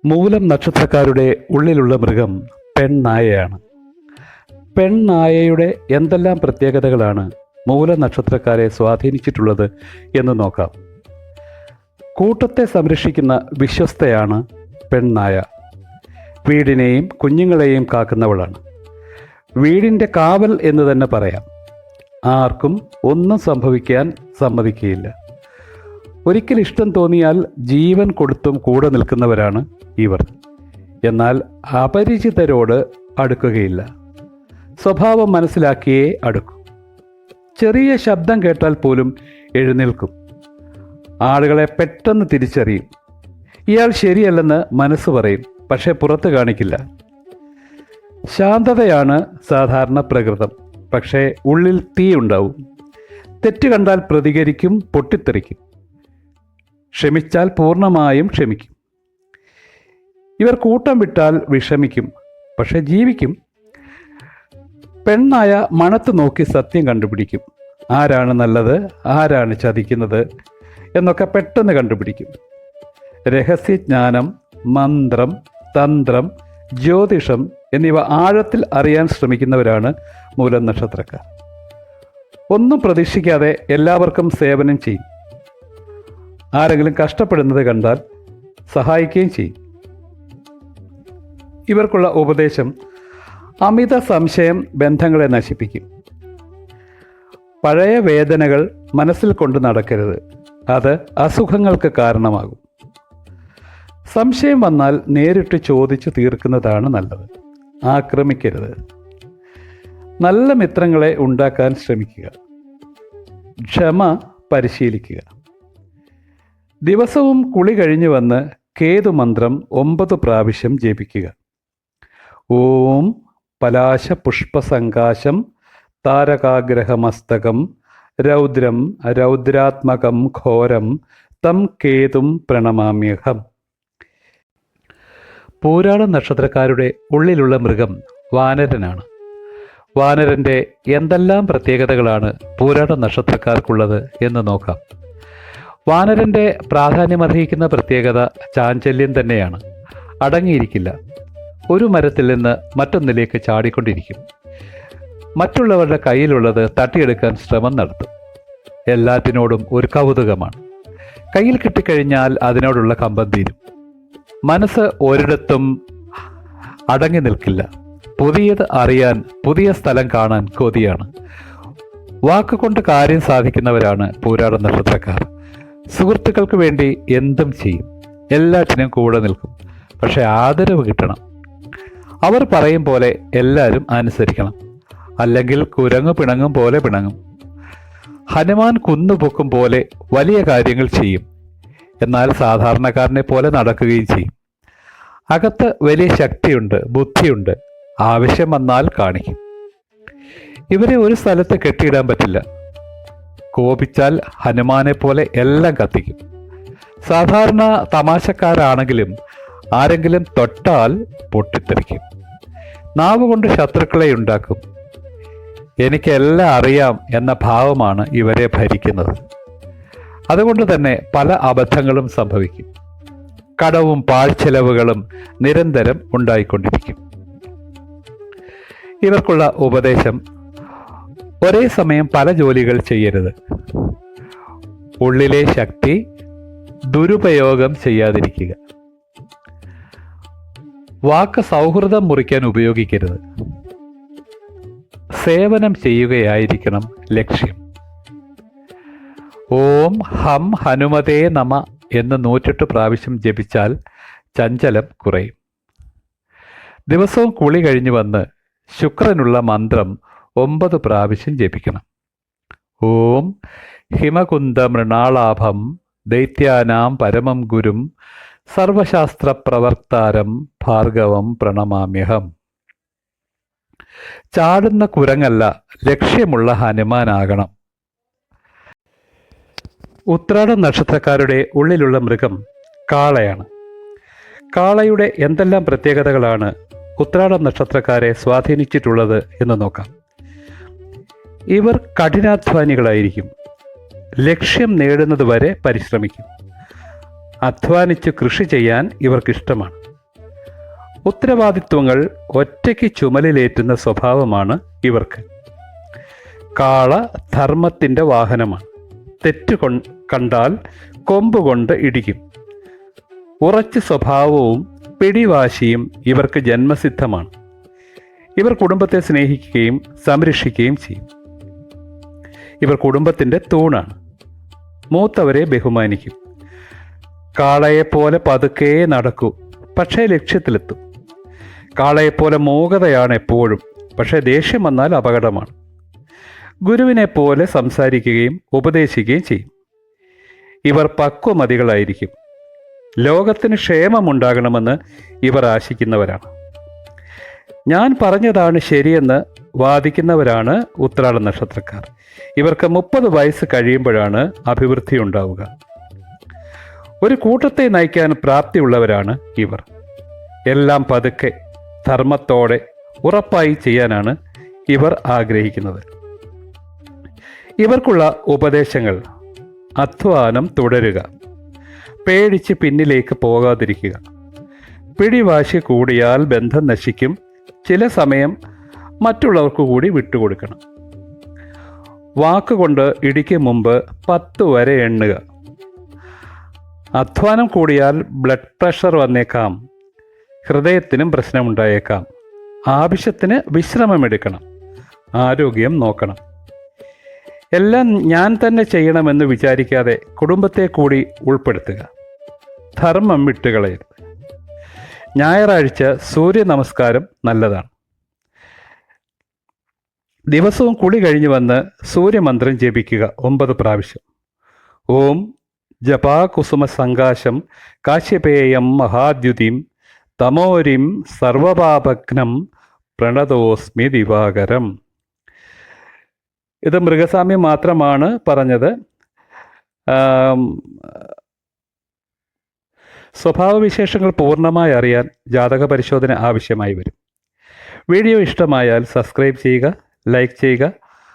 മൂലം നക്ഷത്രക്കാരുടെ ഉള്ളിലുള്ള മൃഗം പെൺനായയാണ്. പെൺനായയുടെ എന്തെല്ലാം പ്രത്യേകതകളാണ് മൂല നക്ഷത്രക്കാരെ സ്വാധീനിച്ചിട്ടുള്ളത് എന്ന് നോക്കാം. കൂട്ടത്തെ സംരക്ഷിക്കുന്ന വിശ്വസ്തയാണ് പെൺനായ. വീടിനെയും കുഞ്ഞുങ്ങളെയും കാക്കുന്നവളാണ്. വീടിൻ്റെ കാവൽ എന്ന് തന്നെ പറയാം. ആർക്കും ഒന്നും സംഭവിക്കാൻ സമ്മതിക്കുകയില്ല. ഒരിക്കൽ ഇഷ്ടം തോന്നിയാൽ ജീവൻ കൊടുത്തും കൂടെ നിൽക്കുന്നവരാണ് ഇവർ. എന്നാൽ അപരിചിതരോട് അടുക്കുകയില്ല. സ്വഭാവം മനസ്സിലാക്കിയേ അടുക്കൂ. ചെറിയ ശബ്ദം കേട്ടാൽ പോലും എഴുന്നേൽക്കും. ആളുകളെ പെട്ടെന്ന് തിരിച്ചറിയും. ഇയാൾ ശരിയല്ലെന്ന് മനസ്സ് പറയും, പക്ഷേ പുറത്ത് കാണിക്കില്ല. ശാന്തതയാണ് സാധാരണ പ്രകൃതം, പക്ഷേ ഉള്ളിൽ തീ ഉണ്ടാവും. തെറ്റ് കണ്ടാൽ പ്രതികരിക്കും, പൊട്ടിത്തെറിക്കും. ക്ഷമിച്ചാൽ പൂർണ്ണമായും ക്ഷമിക്കും. ഇവർ കൂട്ടം വിട്ടാൽ വിഷമിക്കും, പക്ഷെ ജീവിക്കും. പെണ്ണായ മണത്ത് നോക്കി സത്യം കണ്ടുപിടിക്കും. ആരാണ് നല്ലത്, ആരാണ് ചതിക്കുന്നത് എന്നൊക്കെ പെട്ടെന്ന് കണ്ടുപിടിക്കും. രഹസ്യജ്ഞാനം, മന്ത്രം, തന്ത്രം, ജ്യോതിഷം എന്നിവ ആഴത്തിൽ അറിയാൻ ശ്രമിക്കുന്നവരാണ് മൂലം നക്ഷത്രക്കാർ. ഒന്നും പ്രതീക്ഷിക്കാതെ എല്ലാവർക്കും സേവനം ചെയ്യും. ആരെങ്കിലും കഷ്ടപ്പെടുന്നത് കണ്ടാൽ സഹായിക്കുകയും ചെയ്യും. ഇവർക്കുള്ള ഉപദേശം: അമിത സംശയം ബന്ധങ്ങളെ നശിപ്പിക്കും. പഴയ വേദനകൾ മനസ്സിൽ കൊണ്ട് നടക്കരുത്, അത് അസുഖങ്ങൾക്ക് കാരണമാകും. സംശയം വന്നാൽ നേരിട്ട് ചോദിച്ചു തീർക്കുന്നതാണ് നല്ലത്. ആക്രമിക്കരുത്. നല്ല മിത്രങ്ങളെ ഉണ്ടാക്കാൻ ശ്രമിക്കുക. ക്ഷമ പരിശീലിക്കുക. ദിവസവും കുളി കഴിഞ്ഞു വന്ന് കേതു മന്ത്രം 9 പ്രാവശ്യം ജപിക്കുക. ഓം പലാശ പുഷ്പസങ്കാശം താരകാഗ്രഹമസ്തകം രൗദ്രം രൗദ്രാത്മകം ഘോരം തം കേതും പ്രണമാമ്യഹം. പൂരാട നക്ഷത്രക്കാരുടെ ഉള്ളിലുള്ള മൃഗം വാനരനാണ്. വാനരൻ്റെ എന്തെല്ലാം പ്രത്യേകതകളാണ് പൂരാട നക്ഷത്രക്കാർക്കുള്ളത് എന്ന് നോക്കാം. വാനരൻ്റെ പ്രാധാന്യമർഹിക്കുന്ന പ്രത്യേകത ചാഞ്ചല്യം തന്നെയാണ്. അടങ്ങിയിരിക്കില്ല. ഒരു മരത്തിൽ നിന്ന് മറ്റൊന്നിലേക്ക് ചാടിക്കൊണ്ടിരിക്കും. മറ്റുള്ളവരുടെ കയ്യിലുള്ളത് തട്ടിയെടുക്കാൻ ശ്രമം നടത്തും. എല്ലാറ്റിനോടും ഒരു കൗതുകമാണ്. കയ്യിൽ കിട്ടിക്കഴിഞ്ഞാൽ അതിനോടുള്ള കമ്പം തീരും. മനസ്സ് ഒരിടത്തും അടങ്ങി നിൽക്കില്ല. പുതിയത് അറിയാൻ, പുതിയ സ്ഥലം കാണാൻ കൊതിയാണ്. വാക്കുകൊണ്ട് കാര്യം സാധിക്കുന്നവരാണ് പൂരാട നക്ഷത്രക്കാർ. സുഹൃത്തുക്കൾക്ക് വേണ്ടി എന്തും ചെയ്യും. എല്ലാറ്റിനും കൂടെ നിൽക്കും. പക്ഷെ ആദരവ് കിട്ടണം. അവർ പറയും പോലെ എല്ലാവരും അനുസരിക്കണം. അല്ലെങ്കിൽ കുരങ്ങ് പിണങ്ങും പോലെ പിണങ്ങും. ഹനുമാൻ കുന്നുപൊക്കും പോലെ വലിയ കാര്യങ്ങൾ ചെയ്യും. എന്നാൽ സാധാരണക്കാരനെ പോലെ നടക്കുകയും ചെയ്യും. അകത്ത് വലിയ ശക്തിയുണ്ട്, ബുദ്ധിയുണ്ട്. ആവശ്യം വന്നാൽ കാണിക്കും. ഇവരെ ഒരു സ്ഥലത്ത് കെട്ടിയിടാൻ പറ്റില്ല. കോപിച്ചാൽ ഹനുമാനെ പോലെ എല്ലാം കത്തിക്കും. സാധാരണ തമാശക്കാരാണെങ്കിലും ആരെങ്കിലും തൊട്ടാൽ പൊട്ടിത്തെറിക്കും. നാവ് കൊണ്ട് ശത്രുക്കളെ ഉണ്ടാക്കും. എനിക്കെല്ലാം അറിയാം എന്ന ഭാവമാണ് ഇവരെ ഭരിക്കുന്നത്. അതുകൊണ്ട് തന്നെ പല അബദ്ധങ്ങളും സംഭവിക്കും. കടവും പാഴ്ചെലവുകളും നിരന്തരം ഉണ്ടായിക്കൊണ്ടിരിക്കും. ഇവർക്കുള്ള ഉപദേശം: ഒരേ സമയം പല ജോലികൾ ചെയ്യരുത്. ഉള്ളിലെ ശക്തി ദുരുപയോഗം ചെയ്യാതിരിക്കുക. വാക്ക് സൗഹൃദം മുറിക്കാൻ ഉപയോഗിക്കരുത്. സേവനം ചെയ്യുകയായിരിക്കണം ലക്ഷ്യം. ഓം ഹം ഹനുമതേ നമ എന്ന് 108 പ്രാവശ്യം ജപിച്ചാൽ ചഞ്ചലം കുറയും. ദിവസവും കുളി കഴിഞ്ഞു വന്ന് ശുക്രനുള്ള മന്ത്രം 9 പ്രാവശ്യം ജപിക്കണം. ഓം ഹിമകുന്ദ മൃണാളാഭം ദൈത്യാനാം പരമം ഗുരും സർവശാസ്ത്ര പ്രവർത്താരം ഭാർഗവം പ്രണമാമ്യഹം. ചാടുന്ന കുരങ്ങല്ല, ലക്ഷ്യമുള്ള ഹനുമാനാകണം. ഉത്രാട നക്ഷത്രക്കാരുടെ ഉള്ളിലുള്ള മൃഗം കാളയാണ്. കാളയുടെ എന്തെല്ലാം പ്രത്യേകതകളാണ് ഉത്രാട നക്ഷത്രക്കാരെ സ്വാധീനിച്ചിട്ടുള്ളത് എന്ന് നോക്കാം. ഇവർ കഠിനാധ്വാനികളായിരിക്കും. ലക്ഷ്യം നേടുന്നത് വരെ പരിശ്രമിക്കും. അധ്വാനിച്ച് കൃഷി ചെയ്യാൻ ഇവർക്കിഷ്ടമാണ്. ഉത്തരവാദിത്വങ്ങൾ ഒറ്റയ്ക്ക് ചുമലിലേറ്റുന്ന സ്വഭാവമാണ് ഇവർക്ക്. കാള ധർമ്മത്തിൻ്റെ വാഹനമാണ്. കണ്ടാൽ കൊമ്പുകൊണ്ട് ഇടിക്കും. ഉറച്ച സ്വഭാവവും പിടിവാശിയും ഇവർക്ക് ജന്മസിദ്ധമാണ്. ഇവർ കുടുംബത്തെ സ്നേഹിക്കുകയും സംരക്ഷിക്കുകയും ചെയ്യും. ഇവർ കുടുംബത്തിൻ്റെ തൂണാണ്. മൂത്തവരെ ബഹുമാനിക്കും. കാളയെപ്പോലെ പതുക്കെ നടക്കൂ, പക്ഷേ ലക്ഷ്യത്തിലെത്തും. കാളയെപ്പോലെ മൂകതയാണ് എപ്പോഴും, പക്ഷേ ദേഷ്യം വന്നാൽ അപകടമാണ്. ഗുരുവിനെ പോലെ സംസാരിക്കുകയും ഉപദേശിക്കുകയും ചെയ്യും. ഇവർ പക്വമതികളായിരിക്കും. ലോകത്തിന് ക്ഷേമമുണ്ടാകണമെന്ന് ഇവർ ആശിക്കുന്നവരാണ്. ഞാൻ പറഞ്ഞതാണ് ശരിയെന്ന് വാദിക്കുന്നവരാണ് ഉത്രാട നക്ഷത്രക്കാർ. ഇവർക്ക് 30 വയസ്സ് കഴിയുമ്പോഴാണ് അഭിവൃദ്ധി ഉണ്ടാവുക. ഒരു കൂട്ടത്തെ നയിക്കാൻ പ്രാപ്തിയുള്ളവരാണ് ഇവർ. എല്ലാം പതുക്കെ ധർമ്മത്തോടെ ഉറപ്പായി ചെയ്യാനാണ് ഇവർ ആഗ്രഹിക്കുന്നത്. ഇവർക്കുള്ള ഉപദേശങ്ങൾ: അധ്വാനം തുടരുക, പേടിച്ച് പിന്നിലേക്ക് പോകാതിരിക്കുക, പിടിവാശി കൂടിയാൽ ബന്ധം നശിക്കും, ചില സമയം മറ്റുള്ളവർക്ക് കൂടി വിട്ടുകൊടുക്കണം, വാക്കുകൊണ്ട് ഇടിക്കും മുമ്പ് 10 വരെ എണ്ണുക, അധ്വാനം കൂടിയാൽ ബ്ലഡ് പ്രഷർ വന്നേക്കാം, ഹൃദയത്തിനും പ്രശ്നമുണ്ടായേക്കാം, ആവശ്യത്തിന് വിശ്രമമെടുക്കണം, ആരോഗ്യം നോക്കണം. എല്ലാം ഞാൻ തന്നെ ചെയ്യണമെന്ന് വിചാരിക്കാതെ കുടുംബത്തെ കൂടി ഉൾപ്പെടുത്തുക. ധർമ്മം വിട്ടുകളയരുത്. ഞായറാഴ്ച സൂര്യ നമസ്കാരം നല്ലതാണ്. ദിവസവും കുളി കഴിഞ്ഞു വന്ന് സൂര്യമന്ത്രം ജപിക്കുക 9 പ്രാവശ്യം. ഓം ജപാകുസുമ സങ്കാശം കാശ്യപേയം മഹാദ്യുതിം തമോരിം സർവപാപഘ്നം പ്രണതോസ്മി ദിവാകരം. ഇത് മൃഗസാമ്യം മാത്രമാണ് പറഞ്ഞത്. സ്വഭാവവിശേഷങ്ങൾ പൂർണ്ണമായി അറിയാൻ ജാതക പരിശോധന ആവശ്യമായി വരും. വീഡിയോ ഇഷ്ടമായാൽ സബ്സ്ക്രൈബ് ചെയ്യുക, ലൈക്ക് ചെയ്യുക,